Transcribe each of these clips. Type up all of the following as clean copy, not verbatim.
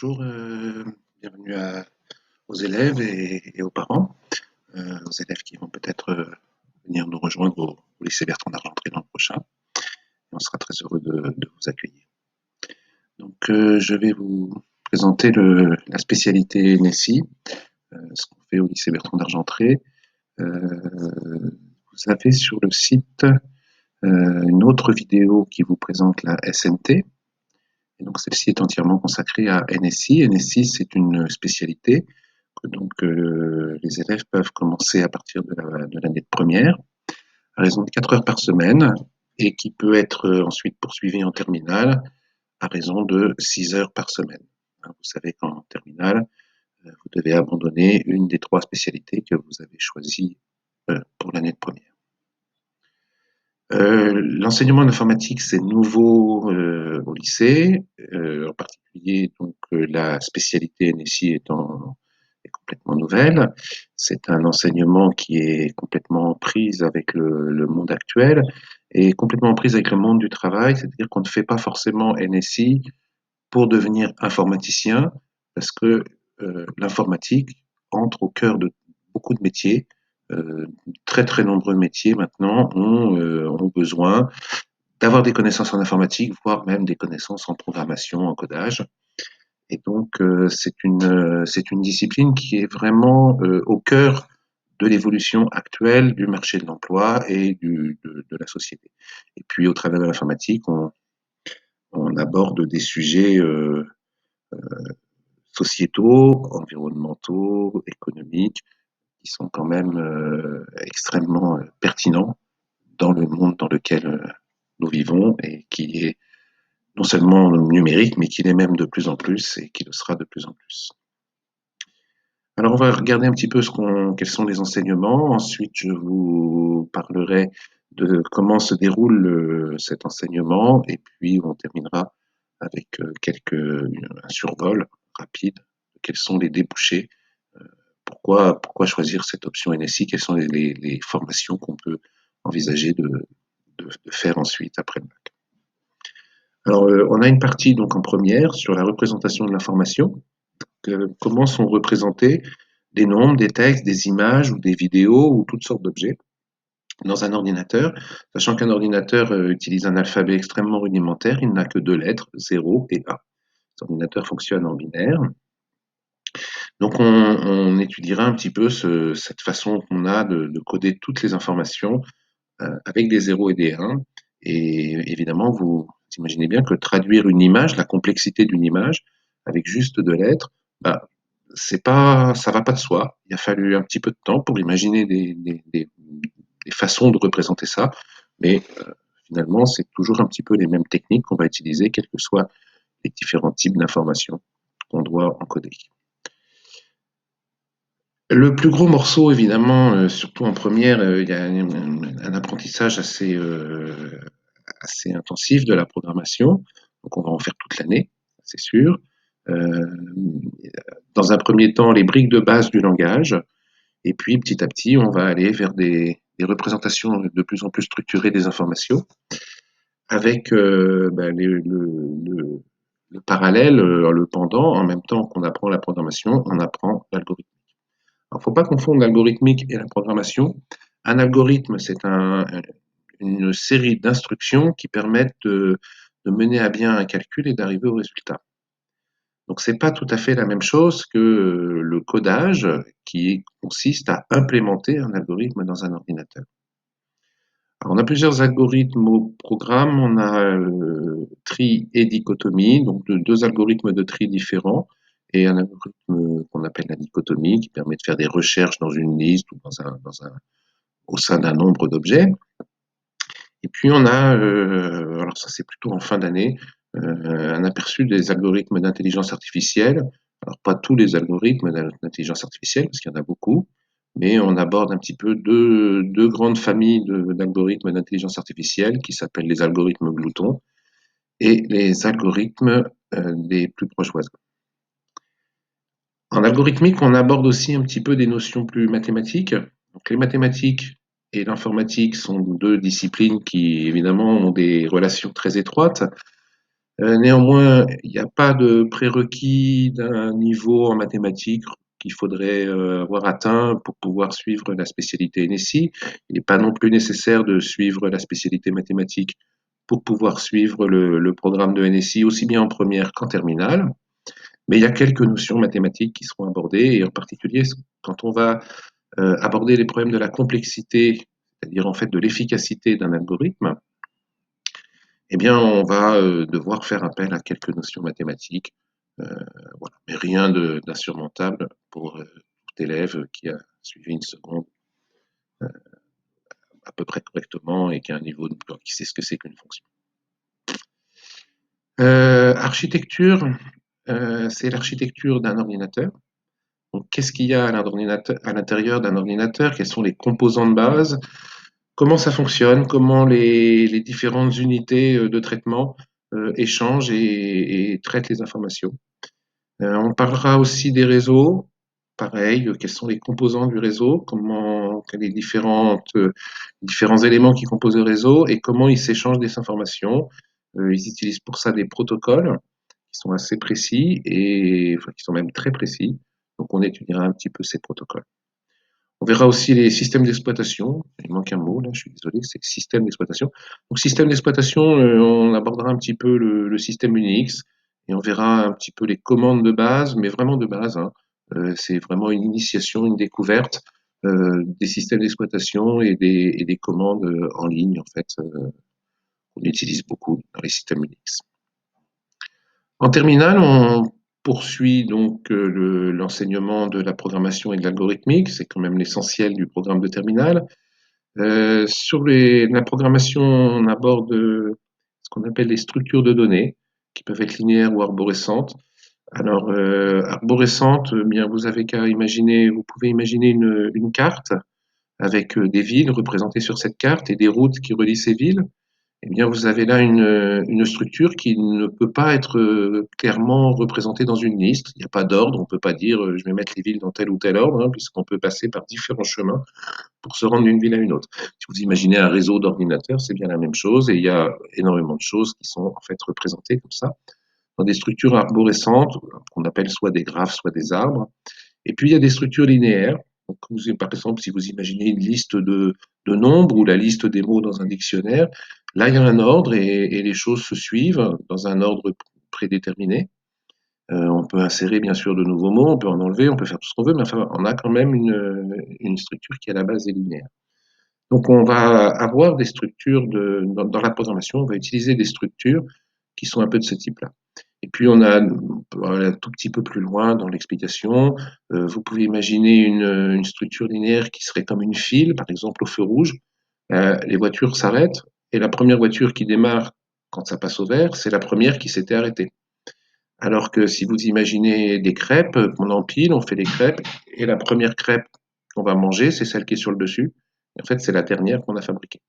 Bonjour, bienvenue aux élèves et aux parents, aux élèves qui vont peut-être venir nous rejoindre au lycée Bertrand d'Argentré l'an prochain. On sera très heureux de vous accueillir. Donc, je vais vous présenter la spécialité NSI, ce qu'on fait au lycée Bertrand d'Argentré. Vous avez sur le site une autre vidéo qui vous présente la SNT. Et donc celle-ci est entièrement consacrée à NSI. NSI, c'est une spécialité que donc les élèves peuvent commencer à partir de l'année de première, à raison de 4 heures par semaine, et qui peut être ensuite poursuivie en terminale à raison de 6 heures par semaine. Vous savez qu'en terminale, vous devez abandonner une des 3 spécialités que vous avez choisies pour l'année de première. L'enseignement en informatique, c'est nouveau au lycée, en particulier donc la spécialité NSI est complètement nouvelle. C'est un enseignement qui est complètement en prise avec le monde actuel et complètement en prise avec le monde du travail, c'est-à-dire qu'on ne fait pas forcément NSI pour devenir informaticien, parce que l'informatique entre au cœur de beaucoup de métiers. Très très nombreux métiers maintenant ont besoin d'avoir des connaissances en informatique, voire même des connaissances en programmation, en codage. Et donc c'est une discipline qui est vraiment au cœur de l'évolution actuelle du marché de l'emploi et de la société. Et puis au travers de l'informatique, on aborde des sujets sociétaux, environnementaux, économiques, qui sont quand même extrêmement pertinents dans le monde dans lequel nous vivons et qui est non seulement numérique, mais qui l'est même de plus en plus et qui le sera de plus en plus. Alors on va regarder un petit peu quels sont les enseignements. Ensuite, je vous parlerai de comment se déroule cet enseignement et puis on terminera avec un survol rapide de quels sont les débouchés. Pourquoi choisir cette option NSI? Quelles sont les formations qu'on peut envisager de faire ensuite après le bac? Alors, on a une partie donc en première sur la représentation de l'information. Comment sont représentés des nombres, des textes, des images ou des vidéos ou toutes sortes d'objets dans un ordinateur, sachant qu'un ordinateur utilise un alphabet extrêmement rudimentaire, il n'a que 2 lettres, 0 et 1. Cet ordinateur fonctionne en binaire. Donc on étudiera un petit peu cette façon qu'on a de coder toutes les informations avec des 0 et des 1. Et évidemment, vous imaginez bien que traduire une image, la complexité d'une image, avec juste 2 lettres, bah, ça va pas de soi. Il a fallu un petit peu de temps pour imaginer des façons de représenter ça, mais finalement, c'est toujours un petit peu les mêmes techniques qu'on va utiliser, quels que soient les différents types d'informations qu'on doit encoder. Le plus gros morceau, évidemment, surtout en première, il y a un apprentissage assez intensif de la programmation. Donc on va en faire toute l'année, c'est sûr. Dans un premier temps, les briques de base du langage. Et puis petit à petit, on va aller vers des représentations de plus en plus structurées des informations, avec le parallèle, le pendant, en même temps qu'on apprend la programmation, on apprend l'algorithme. Alors, il ne faut pas confondre l'algorithmique et la programmation. Un algorithme, c'est une série d'instructions qui permettent de mener à bien un calcul et d'arriver au résultat. Donc, c'est pas tout à fait la même chose que le codage qui consiste à implémenter un algorithme dans un ordinateur. Alors, on a plusieurs algorithmes au programme. On a tri et dichotomie, donc deux algorithmes de tri différents, et un algorithme qu'on appelle la dichotomie qui permet de faire des recherches dans une liste ou au sein d'un nombre d'objets. Et puis on a, alors ça c'est plutôt en fin d'année, un aperçu des algorithmes d'intelligence artificielle. Alors pas tous les algorithmes d'intelligence artificielle, parce qu'il y en a beaucoup, mais on aborde un petit peu deux grandes familles d'algorithmes d'intelligence artificielle qui s'appellent les algorithmes gloutons et les algorithmes des plus proches voisins. En algorithmique, on aborde aussi un petit peu des notions plus mathématiques. Donc les mathématiques et l'informatique sont deux disciplines qui évidemment ont des relations très étroites. Néanmoins, il n'y a pas de prérequis d'un niveau en mathématiques qu'il faudrait avoir atteint pour pouvoir suivre la spécialité NSI. Il n'est pas non plus nécessaire de suivre la spécialité mathématiques pour pouvoir suivre le programme de NSI, aussi bien en première qu'en terminale. Mais il y a quelques notions mathématiques qui seront abordées, et en particulier quand on va aborder les problèmes de la complexité, c'est-à-dire en fait de l'efficacité d'un algorithme, eh bien, on va devoir faire appel à quelques notions mathématiques, euh, voilà. Mais rien d'insurmontable pour tout élève qui a suivi une seconde à peu près correctement et qui a un niveau qui sait ce que c'est qu'une fonction. Architecture, c'est l'architecture d'un ordinateur. Donc, qu'est-ce qu'il y a à l'intérieur d'un ordinateur? Quels sont les composants de base? Comment ça fonctionne? Comment les différentes unités de traitement échangent et traitent les informations? On parlera aussi des réseaux. Pareil, quels sont les composants du réseau? Quels les différents éléments qui composent le réseau et comment ils s'échangent des informations? Ils utilisent pour ça des protocoles qui sont assez précis et enfin, qui sont même très précis. Donc on étudiera un petit peu ces protocoles. On verra aussi les systèmes d'exploitation. Il manque un mot là, je suis désolé, c'est système d'exploitation. Donc système d'exploitation, on abordera un petit peu le système Unix et on verra un petit peu les commandes de base, mais vraiment de base, hein. C'est vraiment une initiation, une découverte des systèmes d'exploitation et des commandes en ligne en fait qu'on utilise beaucoup dans les systèmes Unix. En terminale, on poursuit donc l'enseignement de la programmation et de l'algorithmique, c'est quand même l'essentiel du programme de terminale. Sur la programmation, on aborde ce qu'on appelle les structures de données, qui peuvent être linéaires ou arborescentes. Alors, arborescente, bien, vous pouvez imaginer une carte avec des villes représentées sur cette carte et des routes qui relient ces villes. Eh bien, vous avez là une structure qui ne peut pas être clairement représentée dans une liste. Il n'y a pas d'ordre. On ne peut pas dire je vais mettre les villes dans tel ou tel ordre, hein, puisqu'on peut passer par différents chemins pour se rendre d'une ville à une autre. Si vous imaginez un réseau d'ordinateurs, c'est bien la même chose. Et il y a énormément de choses qui sont en fait représentées comme ça dans des structures arborescentes qu'on appelle soit des graphes, soit des arbres. Et puis il y a des structures linéaires. Donc, par exemple, si vous imaginez une liste de nombres ou la liste des mots dans un dictionnaire, là, il y a un ordre et les choses se suivent dans un ordre prédéterminé. On peut insérer bien sûr de nouveaux mots, on peut en enlever, on peut faire tout ce qu'on veut, mais enfin, on a quand même une structure qui à la base est linéaire. Donc on va avoir des structures dans la programmation, on va utiliser des structures qui sont un peu de ce type-là. Et puis on a un tout petit peu plus loin dans l'explication, vous pouvez imaginer une structure linéaire qui serait comme une file, par exemple au feu rouge. Les voitures s'arrêtent et la première voiture qui démarre quand ça passe au vert, c'est la première qui s'était arrêtée. Alors que si vous imaginez des crêpes qu'on empile, on fait des crêpes et la première crêpe qu'on va manger, c'est celle qui est sur le dessus. Et en fait, c'est la dernière qu'on a fabriquée.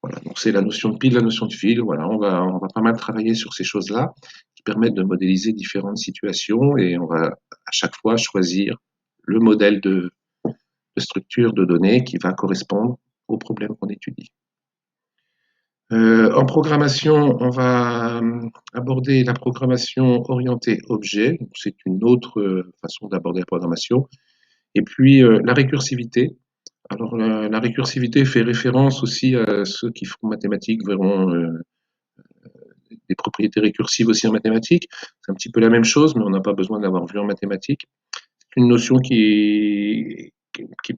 Voilà, donc c'est la notion de pile, la notion de fil. Voilà, on va pas mal travailler sur ces choses-là qui permettent de modéliser différentes situations et on va à chaque fois choisir le modèle de structure de données qui va correspondre au problème qu'on étudie. En programmation, on va aborder la programmation orientée objet. C'est une autre façon d'aborder la programmation. Et puis la récursivité. Alors la récursivité fait référence aussi à ceux qui font mathématiques verront des propriétés récursives aussi en mathématiques. C'est un petit peu la même chose, mais on n'a pas besoin d'avoir vu en mathématiques. C'est une notion qui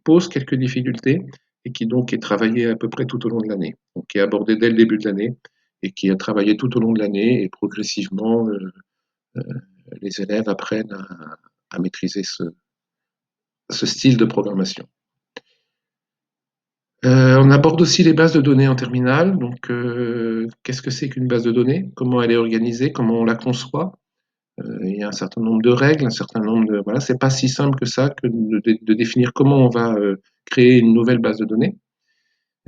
pose quelques difficultés et qui donc est travaillée à peu près tout au long de l'année. Donc qui est abordée dès le début de l'année et qui est travaillée tout au long de l'année et progressivement euh, les élèves apprennent à maîtriser ce style de programmation. On aborde aussi les bases de données en terminale. Donc, qu'est-ce que c'est qu'une base de données? Comment elle est organisée? Comment on la conçoit? Il y a un certain nombre de règles, un certain nombre de voilà, c'est pas si simple que ça que de définir comment on va créer une nouvelle base de données.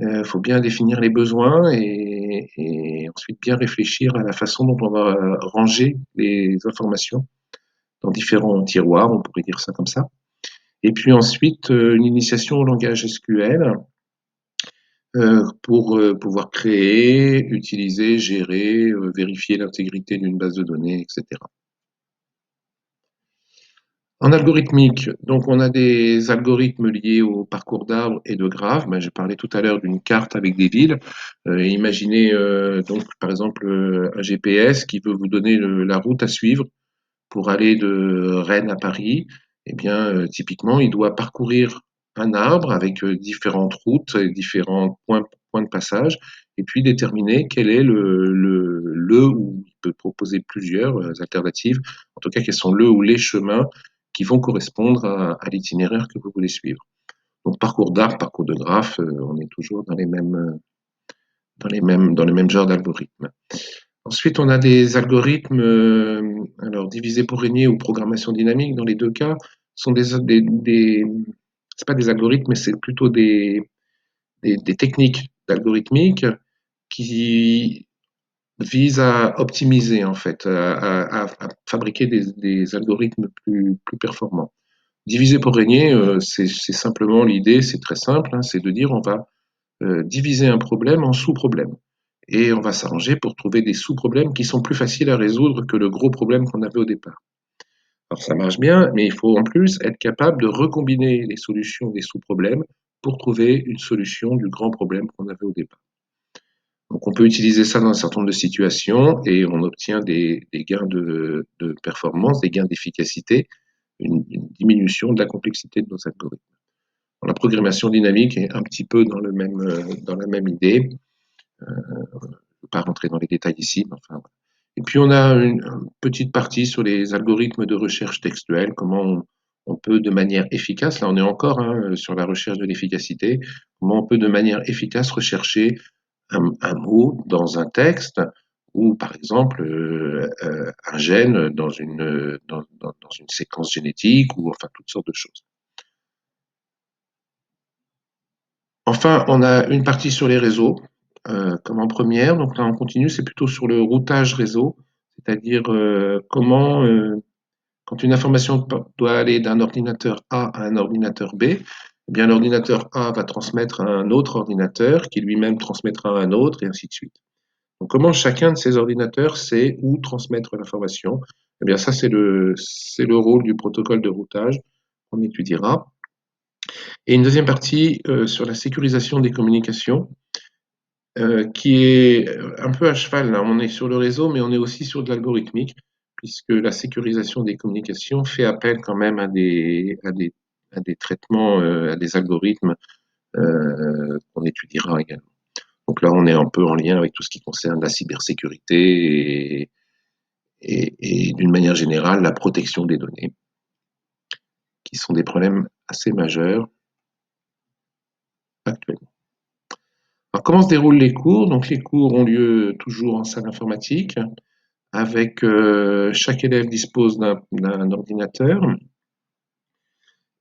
Il faut bien définir les besoins et ensuite bien réfléchir à la façon dont on va ranger les informations dans différents tiroirs, on pourrait dire ça comme ça. Et puis ensuite, une initiation au langage SQL pour pouvoir créer, utiliser, gérer, vérifier l'intégrité d'une base de données, etc. En algorithmique, donc on a des algorithmes liés au parcours d'arbres et de graphes. Ben, j'ai parlé tout à l'heure d'une carte avec des villes. Imaginez donc par exemple un GPS qui veut vous donner la route à suivre pour aller de Rennes à Paris. Eh bien, typiquement, il doit parcourir un arbre avec différentes routes et différents points de passage, et puis déterminer quel est ou il peut proposer plusieurs alternatives, en tout cas quels sont le ou les chemins qui vont correspondre à l'itinéraire que vous voulez suivre. Donc parcours d'arbre, parcours de graphe, on est toujours dans les mêmes genres d'algorithmes. Ensuite, on a des algorithmes, alors divisés pour régner ou programmation dynamique. Dans les deux cas, sont c'est pas des algorithmes, mais c'est plutôt des techniques d'algorithmique qui visent à optimiser en fait, à fabriquer des algorithmes plus performants. Diviser pour régner, c'est simplement l'idée, c'est très simple, hein, c'est de dire on va diviser un problème en sous-problèmes. Et on va s'arranger pour trouver des sous-problèmes qui sont plus faciles à résoudre que le gros problème qu'on avait au départ. Alors ça marche bien, mais il faut en plus être capable de recombiner les solutions des sous-problèmes pour trouver une solution du grand problème qu'on avait au départ. Donc on peut utiliser ça dans un certain nombre de situations et on obtient des gains de performance, des gains d'efficacité, une diminution de la complexité de nos algorithmes. La programmation dynamique est un petit peu dans la même idée. Je ne vais pas rentrer dans les détails ici, mais enfin. Et puis on a une petite partie sur les algorithmes de recherche textuelle, comment on peut de manière efficace, là on est encore hein, sur la recherche de l'efficacité, comment on peut de manière efficace rechercher un mot dans un texte ou par exemple un gène dans une séquence génétique ou enfin toutes sortes de choses. Enfin, on a une partie sur les réseaux, comme en première. Donc là, on continue, c'est plutôt sur le routage réseau, c'est-à-dire comment, quand une information doit aller d'un ordinateur A à un ordinateur B, eh bien l'ordinateur A va transmettre à un autre ordinateur qui lui-même transmettra à un autre et ainsi de suite. Donc comment chacun de ces ordinateurs sait où transmettre l'information? Eh bien ça, c'est le rôle du protocole de routage qu'on étudiera. Et une deuxième partie sur la sécurisation des communications qui est un peu à cheval. Là. On est sur le réseau, mais on est aussi sur de l'algorithmique, puisque la sécurisation des communications fait appel quand même à des traitements, à des algorithmes qu'on étudiera également. Donc là, on est un peu en lien avec tout ce qui concerne la cybersécurité et d'une manière générale, la protection des données, qui sont des problèmes assez majeurs actuellement. Alors, comment se déroulent les cours? Donc, les cours ont lieu toujours en salle informatique, avec chaque élève dispose d'un ordinateur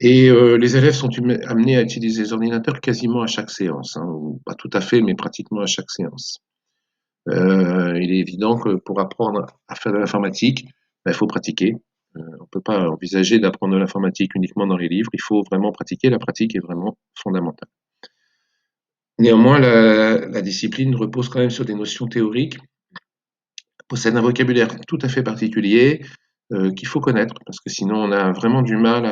et les élèves sont amenés à utiliser les ordinateurs quasiment à chaque séance, hein, ou pas tout à fait, mais pratiquement à chaque séance. Il est évident que pour apprendre à faire de l'informatique, ben, il faut pratiquer. On ne peut pas envisager d'apprendre de l'informatique uniquement dans les livres, il faut vraiment pratiquer, la pratique est vraiment fondamentale. Néanmoins, la discipline repose quand même sur des notions théoriques, possède un vocabulaire tout à fait particulier qu'il faut connaître, parce que sinon on a vraiment du mal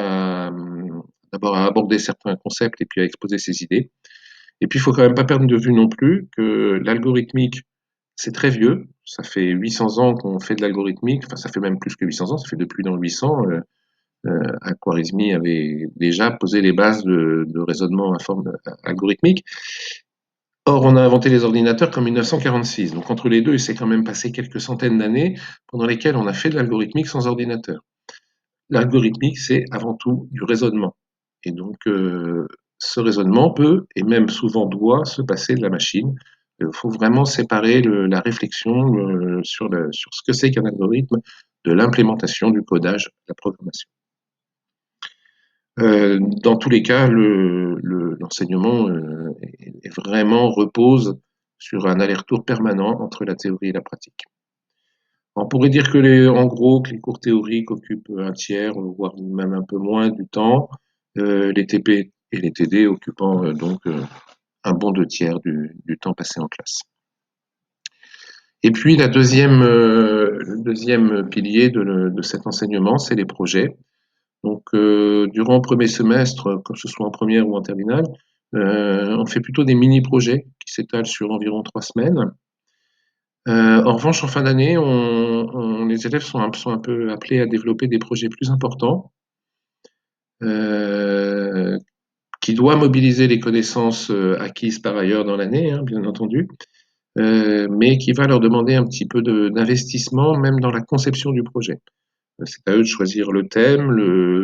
d'abord à aborder certains concepts et puis à exposer ses idées. Et puis il faut quand même pas perdre de vue non plus que l'algorithmique, c'est très vieux, ça fait 800 ans qu'on fait de l'algorithmique, enfin ça fait même plus que 800 ans, ça fait depuis dans 800. Al-Khwarizmi avait déjà posé les bases de raisonnement algorithmique. Or, on a inventé les ordinateurs qu'en 1946. Donc, entre les deux, il s'est quand même passé quelques centaines d'années pendant lesquelles on a fait de l'algorithmique sans ordinateur. L'algorithmique, c'est avant tout du raisonnement. Et donc, ce raisonnement peut, et même souvent doit, se passer de la machine. Il faut vraiment séparer la réflexion sur ce que c'est qu'un algorithme de l'implémentation, du codage, de la programmation. Dans tous les cas, l'enseignement vraiment repose sur un aller-retour permanent entre la théorie et la pratique. On pourrait dire en gros, que les cours théoriques occupent un tiers, voire même un peu moins du temps, les TP et les TD occupant donc un bon 2/3 du temps passé en classe. Et puis le deuxième pilier de cet enseignement, c'est les projets. Donc durant le premier semestre, que ce soit en première ou en terminale, on fait plutôt des mini-projets qui s'étalent sur environ 3 semaines. En revanche, en fin d'année, les élèves sont un peu appelés à développer des projets plus importants, euh, qui doivent mobiliser les connaissances acquises par ailleurs dans l'année, hein, bien entendu, mais qui va leur demander un petit peu d'investissement, même dans la conception du projet. C'est à eux de choisir le thème,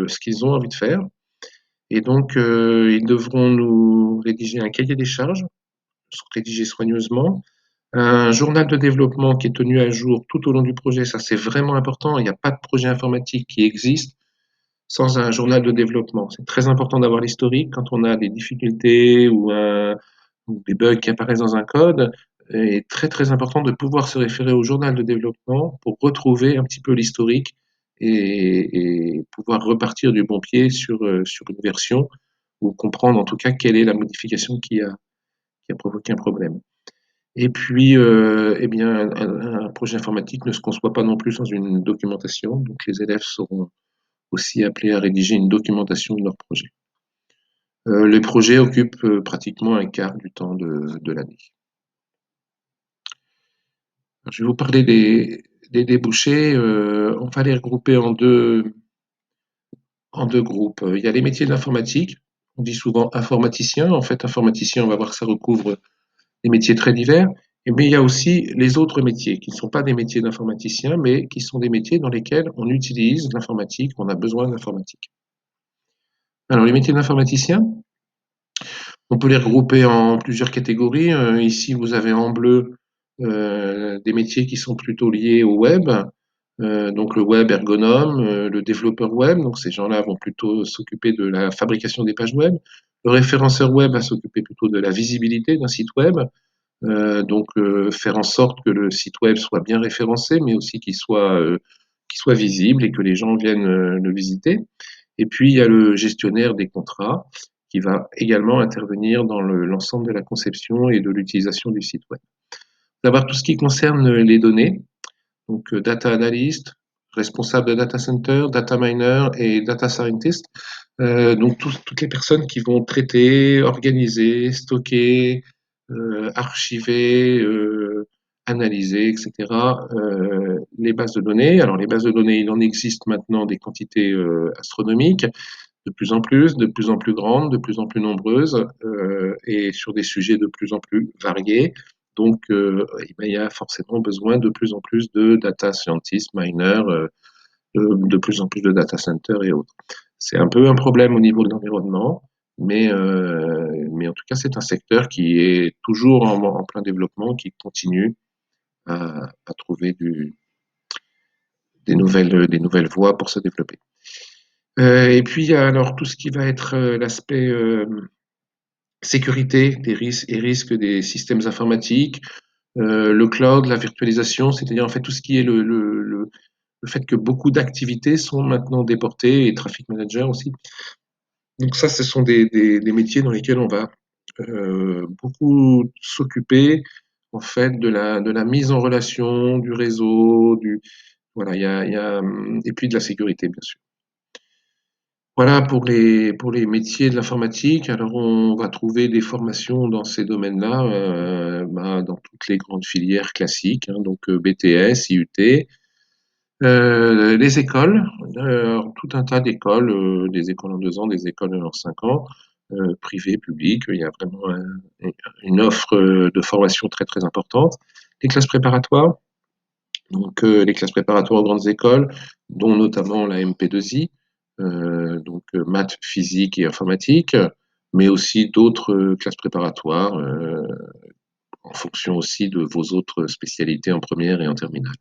ce qu'ils ont envie de faire. Et donc, ils devront nous rédiger un cahier des charges, rédigé soigneusement, un journal de développement qui est tenu à jour tout au long du projet. Ça, c'est vraiment important. Il n'y a pas de projet informatique qui existe sans un journal de développement. C'est très important d'avoir l'historique quand on a des difficultés ou des bugs qui apparaissent dans un code. Il est très très important de pouvoir se référer au journal de développement pour retrouver un petit peu l'historique et pouvoir repartir du bon pied sur une version ou comprendre en tout cas quelle est la modification qui a provoqué un problème. Et puis, eh bien, un projet informatique ne se conçoit pas non plus sans une documentation. Donc, les élèves seront aussi appelés à rédiger une documentation de leur projet. Les projets occupent pratiquement un quart du temps de l'année. Je vais vous parler des débouchés. On va les regrouper en deux groupes. Il y a les métiers de l'informatique. On dit souvent informaticien. En fait, informaticien, on va voir que ça recouvre des métiers très divers. Mais il y a aussi les autres métiers qui ne sont pas des métiers d'informaticien, mais qui sont des métiers dans lesquels on utilise l'informatique, on a besoin d'informatique. Alors, les métiers d'informaticien, on peut les regrouper en plusieurs catégories. Ici, vous avez en bleu des métiers qui sont plutôt liés au web, donc le web ergonome, le développeur web, donc ces gens-là vont plutôt s'occuper de la fabrication des pages web. Le référenceur web va s'occuper plutôt de la visibilité d'un site web, donc faire en sorte que le site web soit bien référencé, mais aussi qu'il soit visible et que les gens viennent le visiter. Et puis il y a le gestionnaire des contrats qui va également intervenir dans l'ensemble de la conception et de l'utilisation du site web. D'avoir tout ce qui concerne les données, donc data analyst, responsable de data center, data miner et data scientist. Donc toutes les personnes qui vont traiter, organiser, stocker, archiver, analyser, etc. Les bases de données. Alors les bases de données, il en existe maintenant des quantités astronomiques, de plus en plus grandes, de plus en plus nombreuses, et sur des sujets de plus en plus variés. Donc, il y a forcément besoin de plus en plus de data scientists, miners, de plus en plus de data centers et autres. C'est un peu un problème au niveau de l'environnement, mais en tout cas, c'est un secteur qui est toujours en plein développement, qui continue à trouver des nouvelles voies pour se développer. Et puis, il y a alors tout ce qui va être l'aspect sécurité des risques des systèmes informatiques, le cloud, la virtualisation, c'est-à-dire en fait tout ce qui est le fait que beaucoup d'activités sont maintenant déportées et traffic manager aussi. Donc ça, ce sont des métiers dans lesquels on va beaucoup s'occuper en fait de la mise en relation du réseau, voilà, et puis de la sécurité bien sûr. Voilà pour les métiers de l'informatique. Alors, on va trouver des formations dans ces domaines-là, dans toutes les grandes filières classiques, hein, donc BTS, IUT, les écoles, tout un tas d'écoles, des écoles en 2 ans, des écoles en 5 ans, privées, publiques. Il y a vraiment une offre de formation très très importante. Les classes préparatoires, donc les classes préparatoires aux grandes écoles, dont notamment la MP2I, donc maths, physique et informatique, mais aussi d'autres classes préparatoires en fonction aussi de vos autres spécialités en première et en terminale.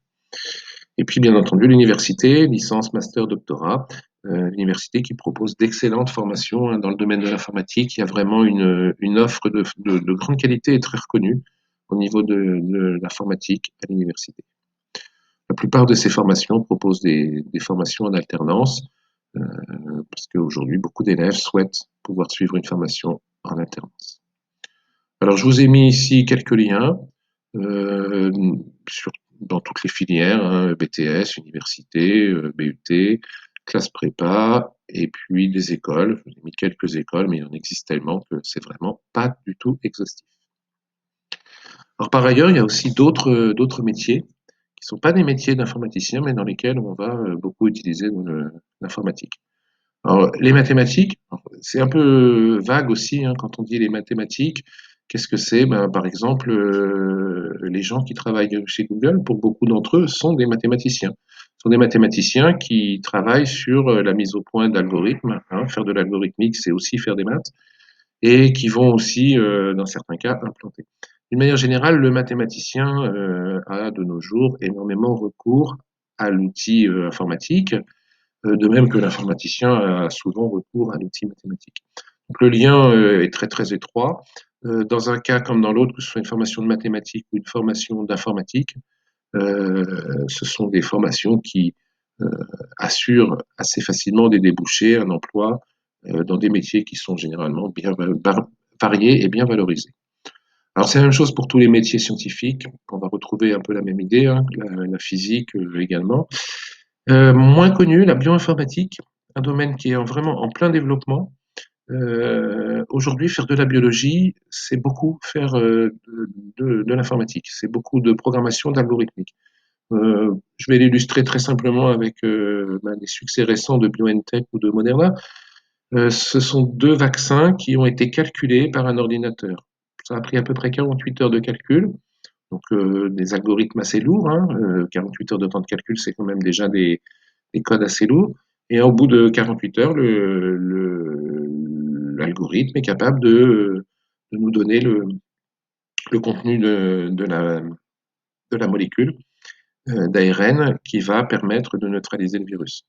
Et puis bien entendu l'université, licence, master, doctorat, l'université qui propose d'excellentes formations hein, dans le domaine de l'informatique. Il y a vraiment une offre de grande qualité et très reconnue au niveau de l'informatique à l'université. La plupart de ces formations proposent des formations en alternance, parce qu'aujourd'hui, beaucoup d'élèves souhaitent pouvoir suivre une formation en alternance. Alors, je vous ai mis ici quelques liens euh, sur, dans toutes les filières, hein, BTS, université, BUT, classe prépa, et puis des écoles. Je vous ai mis quelques écoles, mais il en existe tellement que c'est vraiment pas du tout exhaustif. Alors, par ailleurs, il y a aussi d'autres métiers qui sont pas des métiers d'informaticien, mais dans lesquels on va beaucoup utiliser l'informatique. Alors, les mathématiques, c'est un peu vague aussi, hein, quand on dit les mathématiques. Qu'est-ce que c'est? Ben, par exemple, les gens qui travaillent chez Google, pour beaucoup d'entre eux, sont des mathématiciens. Ce sont des mathématiciens qui travaillent sur la mise au point d'algorithmes. Hein. Faire de l'algorithmique, c'est aussi faire des maths, et qui vont aussi, dans certains cas, implanter. D'une manière générale, le mathématicien a de nos jours énormément recours à l'outil informatique, de même que l'informaticien a souvent recours à l'outil mathématique. Donc le lien est très très étroit. Dans un cas comme dans l'autre, que ce soit une formation de mathématiques ou une formation d'informatique, ce sont des formations qui euh, assurent assez facilement des débouchés, un emploi dans des métiers qui sont généralement bien variés et bien valorisés. Alors c'est la même chose pour tous les métiers scientifiques. On va retrouver un peu la même idée, hein, la physique également. Moins connu, la bioinformatique, un domaine qui est vraiment en plein développement. Aujourd'hui, faire de la biologie, c'est beaucoup faire de l'informatique, c'est beaucoup de programmation d'algorithmique. Je vais l'illustrer très simplement avec les succès récents de BioNTech ou de Moderna. Ce sont deux vaccins qui ont été calculés par un ordinateur. Ça a pris à peu près 48 heures de calcul, donc des algorithmes assez lourds. Hein, 48 heures de temps de calcul, c'est quand même déjà des codes assez lourds. Et au bout de 48 heures, l'algorithme est capable de nous donner le contenu de la molécule d'ARN qui va permettre de neutraliser le virus.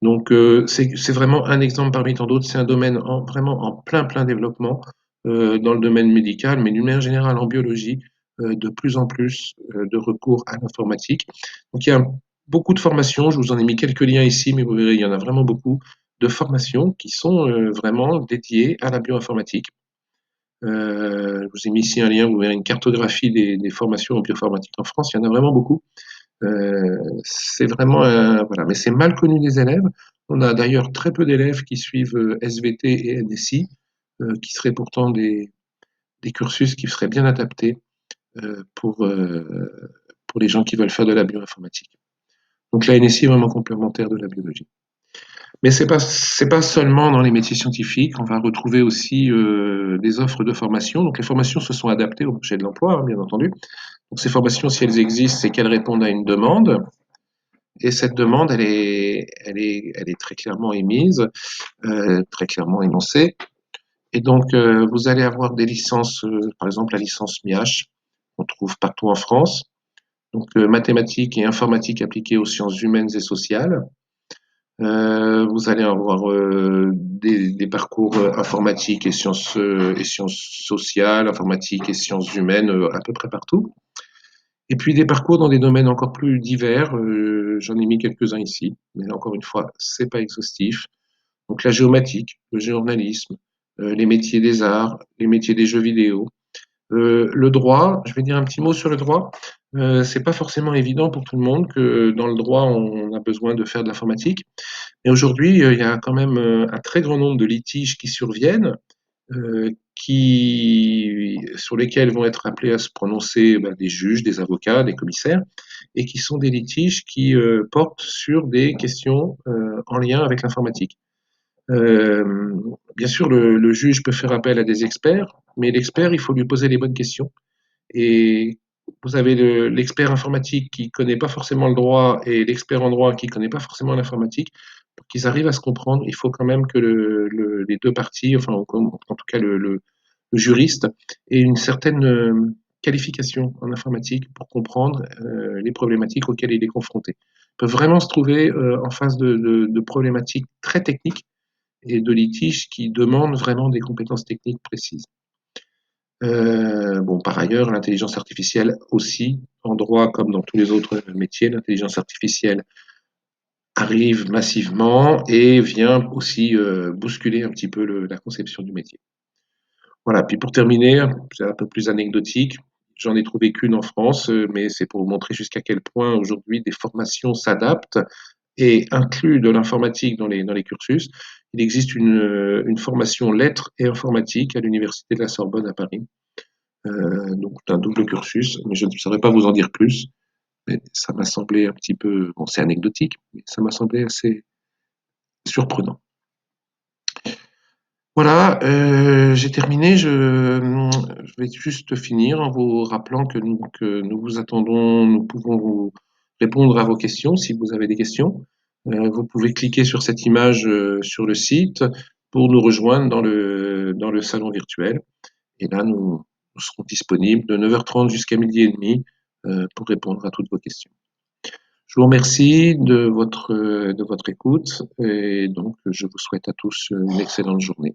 Donc, c'est vraiment un exemple parmi tant d'autres. C'est un domaine vraiment en plein développement dans le domaine médical, mais d'une manière générale en biologie, de plus en plus de recours à l'informatique. Donc, il y a beaucoup de formations. Je vous en ai mis quelques liens ici, mais vous verrez, il y en a vraiment beaucoup de formations qui sont vraiment dédiées à la bioinformatique. Je vous ai mis ici un lien, vous verrez une cartographie des formations en bioinformatique en France. Il y en a vraiment beaucoup. C'est vraiment voilà, mais c'est mal connu des élèves. On a d'ailleurs très peu d'élèves qui suivent SVT et NSI, qui seraient pourtant des cursus qui seraient bien adaptés euh, pour, euh, pour les gens qui veulent faire de la bioinformatique. Donc la NSI est vraiment complémentaire de la biologie. Mais c'est pas seulement dans les métiers scientifiques, on va retrouver aussi des offres de formation. Donc les formations se sont adaptées au marché de l'emploi, hein, bien entendu. Donc ces formations, si elles existent, c'est qu'elles répondent à une demande. Et cette demande, elle est très clairement émise, très clairement énoncée. Et donc, vous allez avoir des licences, par exemple la licence MIH, qu'on trouve partout en France. Donc, mathématiques et informatique appliquées aux sciences humaines et sociales. Vous allez avoir des parcours informatiques et sciences sociales, informatiques et sciences humaines à peu près partout. Et puis des parcours dans des domaines encore plus divers, j'en ai mis quelques-uns ici, mais encore une fois, c'est pas exhaustif. Donc la géomatique, le journalisme, les métiers des arts, les métiers des jeux vidéo, le droit. Je vais dire un petit mot sur le droit. C'est pas forcément évident pour tout le monde que dans le droit on a besoin de faire de l'informatique. Mais aujourd'hui, il y a quand même un très grand nombre de litiges qui surviennent sur lesquels vont être appelés à se prononcer des juges, des avocats, des commissaires, et qui sont des litiges qui portent sur des questions en lien avec l'informatique. Euh, Bien sûr, le juge peut faire appel à des experts, mais l'expert, il faut lui poser les bonnes questions. Et vous avez l'expert informatique qui connaît pas forcément le droit et l'expert en droit qui connaît pas forcément l'informatique. Pour qu'ils arrivent à se comprendre, il faut quand même que les deux parties, enfin en tout cas le juriste, ait une certaine qualification en informatique pour comprendre les problématiques auxquelles il est confronté. Il peut vraiment se trouver en face de problématiques très techniques et de litiges qui demandent vraiment des compétences techniques précises. Bon, par ailleurs, l'intelligence artificielle aussi, en droit comme dans tous les autres métiers, l'intelligence artificielle arrive massivement et vient aussi bousculer un petit peu la conception du métier. Voilà, puis pour terminer, c'est un peu plus anecdotique, j'en ai trouvé qu'une en France, mais c'est pour vous montrer jusqu'à quel point aujourd'hui des formations s'adaptent et incluent de l'informatique dans les cursus. Il existe une formation lettres et informatique à l'université de la Sorbonne à Paris, donc un double cursus, mais je ne saurais pas vous en dire plus. Mais ça m'a semblé un petit peu, bon, c'est anecdotique, mais ça m'a semblé assez surprenant. Voilà, j'ai terminé. Je vais juste finir en vous rappelant que nous vous attendons, nous pouvons vous répondre à vos questions si vous avez des questions. Vous pouvez cliquer sur cette image sur le site pour nous rejoindre dans le salon virtuel. Et là, nous serons disponibles de 9h30 jusqu'à midi et demi pour répondre à toutes vos questions. Je vous remercie de votre écoute et donc je vous souhaite à tous une excellente journée.